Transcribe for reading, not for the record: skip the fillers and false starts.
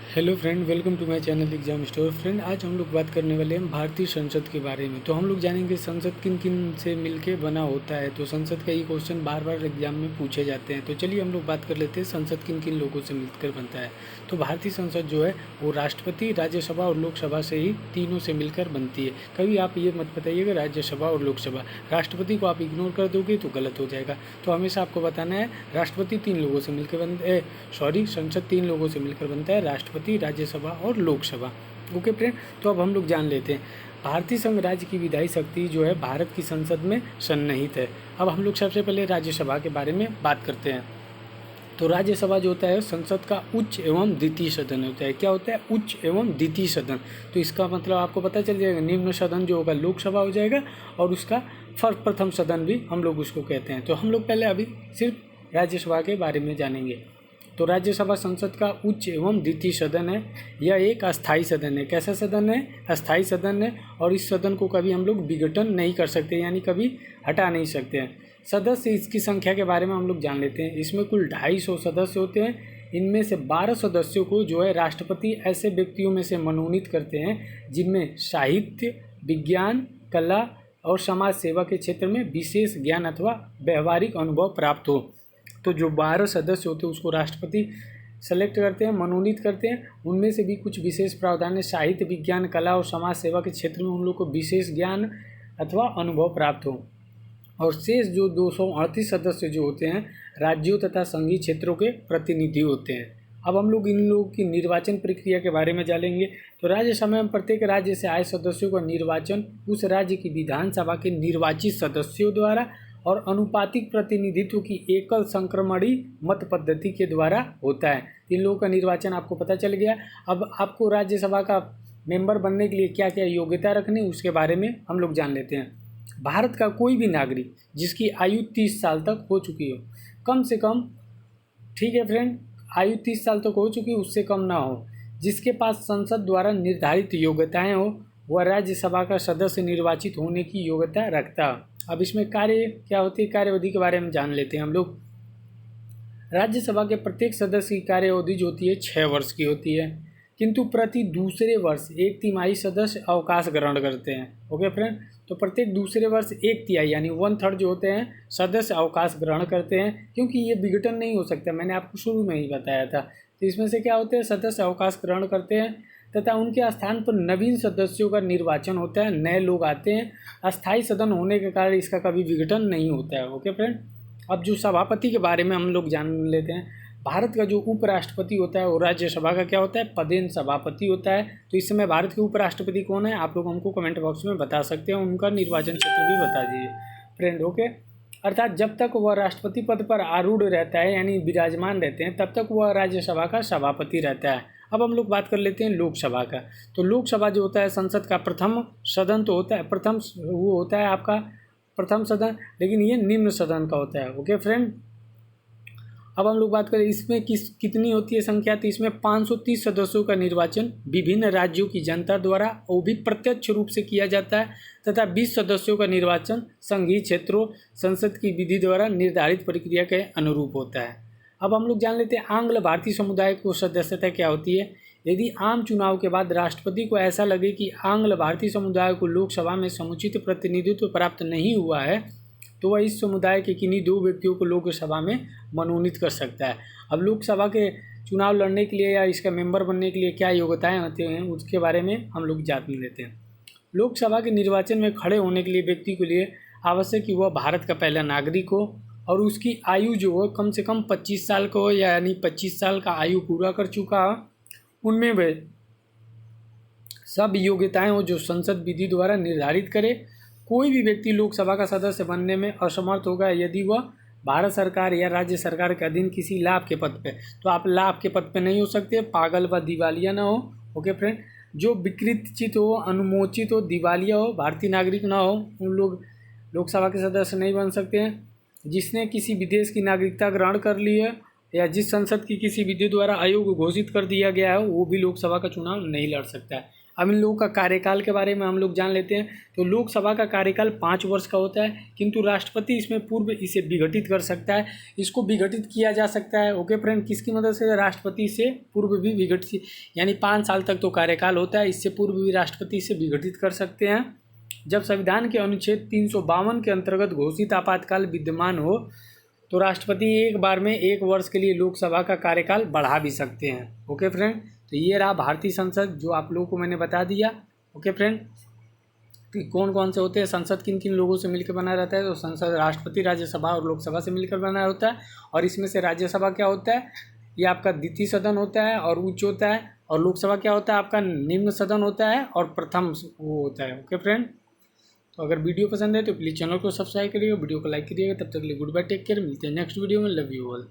Hello friend, welcome to my channel exam store. Friend, आज हम लोग बात करने वाले हैं भारतीय संसद के बारे में। तो हम लोग जानेंगे संसद किन किन से मिलके बना होता है। तो संसद का ये क्वेश्चन बार बार एग्जाम में पूछे जाते हैं। तो चलिए हम लोग बात कर लेते हैं संसद किन किन लोगों से मिलकर बनता है। तो भारतीय संसद जो है वो राष्ट्रपति, राज्यसभा और लोकसभा से ही तीनों से मिलकर बनती है। कभी आप ये मत बताइएगा राज्यसभा और लोकसभा, राष्ट्रपति को आप इग्नोर कर दोगे तो गलत हो जाएगा। तो हमेशा आपको बताना है राष्ट्रपति तीन लोगों से मिलकर संसद तीन लोगों से मिलकर बनता है, राष्ट्रपति, राज्यसभा और लोकसभा। ओके फ्रेंड, तो अब हम लोग जान लेते हैं भारतीय संघ राज्य की विधायी शक्ति जो है भारत की संसद में सन्निहित है। अब हम लोग सबसे पहले राज्यसभा के बारे में बात करते हैं। तो राज्यसभा जो होता है संसद का उच्च एवं द्वितीय सदन होता है। क्या होता है? उच्च एवं द्वितीय सदन। तो इसका मतलब आपको पता चल जाएगा, निम्न सदन जो होगा लोकसभा हो जाएगा और उसका प्रथम सदन भी हम लोग उसको कहते हैं। तो हम लोग पहले अभी सिर्फ राज्यसभा के बारे में जानेंगे। तो राज्यसभा संसद का उच्च एवं द्वितीय सदन है। यह एक अस्थायी सदन है। कैसा सदन है? अस्थायी सदन है। और इस सदन को कभी हम लोग विघटन नहीं कर सकते, यानी कभी हटा नहीं सकते हैं। सदस्य, इसकी संख्या के बारे में हम लोग जान लेते हैं। इसमें कुल 250 सदस्य होते हैं। इनमें से 12 सदस्यों को जो है राष्ट्रपति ऐसे व्यक्तियों में से मनोनीत करते हैं जिनमें साहित्य, विज्ञान, कला और समाज सेवा के क्षेत्र में विशेष ज्ञान अथवा व्यवहारिक अनुभव प्राप्त हो। तो जो 12 सदस्य होते हैं उसको राष्ट्रपति सेलेक्ट करते हैं, मनोनीत करते हैं। उनमें से भी कुछ विशेष प्रावधान है, साहित्य, विज्ञान, कला और समाज सेवा के क्षेत्र में उन लोग को विशेष ज्ञान अथवा अनुभव प्राप्त हो। और शेष जो 238 सदस्य जो होते हैं राज्यों तथा संघीय क्षेत्रों के प्रतिनिधि होते हैं। अब हम लोग इन लोगों की निर्वाचन प्रक्रिया के बारे में जानेंगे। तो राज्यसभा में प्रत्येक राज्य से आए सदस्यों का निर्वाचन उस राज्य की विधानसभा के निर्वाचित सदस्यों द्वारा और अनुपातिक प्रतिनिधित्व की एकल संक्रमणी मत पद्धति के द्वारा होता है। इन लोगों का निर्वाचन आपको पता चल गया। अब आपको राज्यसभा का मेंबर बनने के लिए क्या क्या योग्यता रखनी उसके बारे में हम लोग जान लेते हैं। भारत का कोई भी नागरिक जिसकी आयु 30 साल तक हो चुकी हो, कम से कम, ठीक है फ्रेंड, आयु 30 साल तक हो चुकी, उससे कम ना हो, जिसके पास संसद द्वारा निर्धारित योग्यताएं हो, वह राज्यसभा का सदस्य निर्वाचित होने की योग्यता रखता। अब इसमें कार्य क्या होती है, कार्यावधि के बारे में जान लेते हैं हम लोग। राज्यसभा के प्रत्येक सदस्य की कार्यावधि जो होती है 6 वर्ष की होती है, किंतु प्रति दूसरे वर्ष 1/3 सदस्य अवकाश ग्रहण करते हैं। ओके फ्रेंड, तो प्रत्येक दूसरे वर्ष 1/3 यानी 1/3 जो होते हैं सदस्य अवकाश ग्रहण करते हैं, क्योंकि ये विघटन नहीं हो सकता। मैंने आपको शुरू में ही बताया था। तो इसमें से क्या होते हैं, सदस्य अवकाश ग्रहण करते हैं तथा उनके स्थान पर नवीन सदस्यों का निर्वाचन होता है, नए लोग आते हैं। अस्थायी सदन होने के कारण इसका कभी विघटन नहीं होता है। ओके फ्रेंड, अब जो सभापति के बारे में हम लोग जान लेते हैं। भारत का जो उपराष्ट्रपति होता है वो राज्यसभा का क्या होता है, पदेन सभापति होता है। तो इस समय भारत के उपराष्ट्रपति कौन है, आप लोग हमको कमेंट बॉक्स में बता सकते हैं, उनका निर्वाचन क्षेत्र भी बता दीजिए फ्रेंड। ओके, अर्थात जब तक वह राष्ट्रपति पद पर आरूढ़ रहता है यानी विराजमान रहते हैं तब तक वह राज्यसभा का सभापति रहता है। अब हम लोग बात कर लेते हैं लोकसभा का। तो लोकसभा जो होता है संसद का प्रथम सदन तो होता है, प्रथम वो होता है आपका प्रथम सदन, लेकिन ये निम्न सदन का होता है। ओके फ्रेंड, अब हम लोग बात करें इसमें कितनी होती है संख्या। तो इसमें 530 सदस्यों का निर्वाचन विभिन्न राज्यों की जनता द्वारा वो भी प्रत्यक्ष रूप से किया जाता है तथा 20 सदस्यों का निर्वाचन संघीय क्षेत्रों संसद की विधि द्वारा निर्धारित प्रक्रिया के अनुरूप होता है। अब हम लोग जान लेते हैं आंग्ल भारतीय समुदाय को सदस्यता क्या होती है। यदि आम चुनाव के बाद राष्ट्रपति को ऐसा लगे कि आंग्ल भारतीय समुदाय को लोकसभा में समुचित प्रतिनिधित्व प्राप्त नहीं हुआ है तो वह इस समुदाय के किन्हीं 2 व्यक्तियों को लोकसभा में मनोनीत कर सकता है। अब लोकसभा के चुनाव लड़ने के लिए या इसका मेंबर बनने के लिए क्या योग्यताएं होती हैं उसके बारे में हम लोग जान लेते हैं। लोकसभा के निर्वाचन में खड़े होने के लिए व्यक्ति के लिए आवश्यक कि वह भारत का पहला नागरिक हो और उसकी आयु जो हो कम से कम 25 साल का हो, यानी 25 साल का आयु पूरा कर चुका हो। उनमें वे सब योग्यताएं हो जो संसद विधि द्वारा निर्धारित करे। कोई भी व्यक्ति लोकसभा का सदस्य बनने में असमर्थ होगा यदि वह भारत सरकार या राज्य सरकार के अधीन किसी लाभ के पद पे, तो आप लाभ के पद पे नहीं हो सकते, पागल व दिवालिया ना हो। ओके फ्रेंड, जो विकृतचित हो, अनुमोचित हो, दिवालिया हो, भारतीय नागरिक ना हो, उन लोग लोकसभा के सदस्य नहीं बन सकते हैं। जिसने किसी विदेश की नागरिकता ग्रहण कर ली है या जिस संसद की किसी विधि द्वारा आयोग घोषित कर दिया गया है वो भी लोकसभा का चुनाव नहीं लड़ सकता है। अब इन लोगों का कार्यकाल के बारे में हम लोग जान लेते हैं। तो लोकसभा का कार्यकाल 5 वर्ष का होता है, किंतु राष्ट्रपति इसमें पूर्व इसे विघटित कर सकता है। इसको विघटित किया जा सकता है, ओके फ्रेंड, किसकी मदद से? राष्ट्रपति से पूर्व भी विघटित, यानी 5 साल तक तो कार्यकाल होता है, इससे पूर्व भी राष्ट्रपति इसे विघटित कर सकते हैं। जब संविधान के अनुच्छेद 352 के अंतर्गत घोषित आपातकाल विद्यमान हो तो राष्ट्रपति एक बार में 1 वर्ष के लिए लोकसभा का कार्यकाल बढ़ा भी सकते हैं। ओके फ्रेंड, तो ये रहा भारतीय संसद, जो आप लोगों को मैंने बता दिया। ओके फ्रेंड, कि कौन कौन से होते हैं, संसद किन किन लोगों से मिलकर बना रहता है? तो संसद राष्ट्रपति, राज्यसभा और लोकसभा से मिलकर बना होता है। और इसमें से राज्यसभा क्या होता है? ये आपका द्वितीय सदन होता है और उच्च होता है, और लोकसभा क्या होता है? आपका निम्न सदन होता है और प्रथम वो होता है। ओके फ्रेंड, तो अगर वीडियो पसंद है तो प्लीज़ चैनल को सब्सक्राइब करिएगा, वीडियो को लाइक करिएगा। तब तक के लिए गुड बाय, टेक केयर, मिलते हैं नेक्स्ट वीडियो में। Love you all.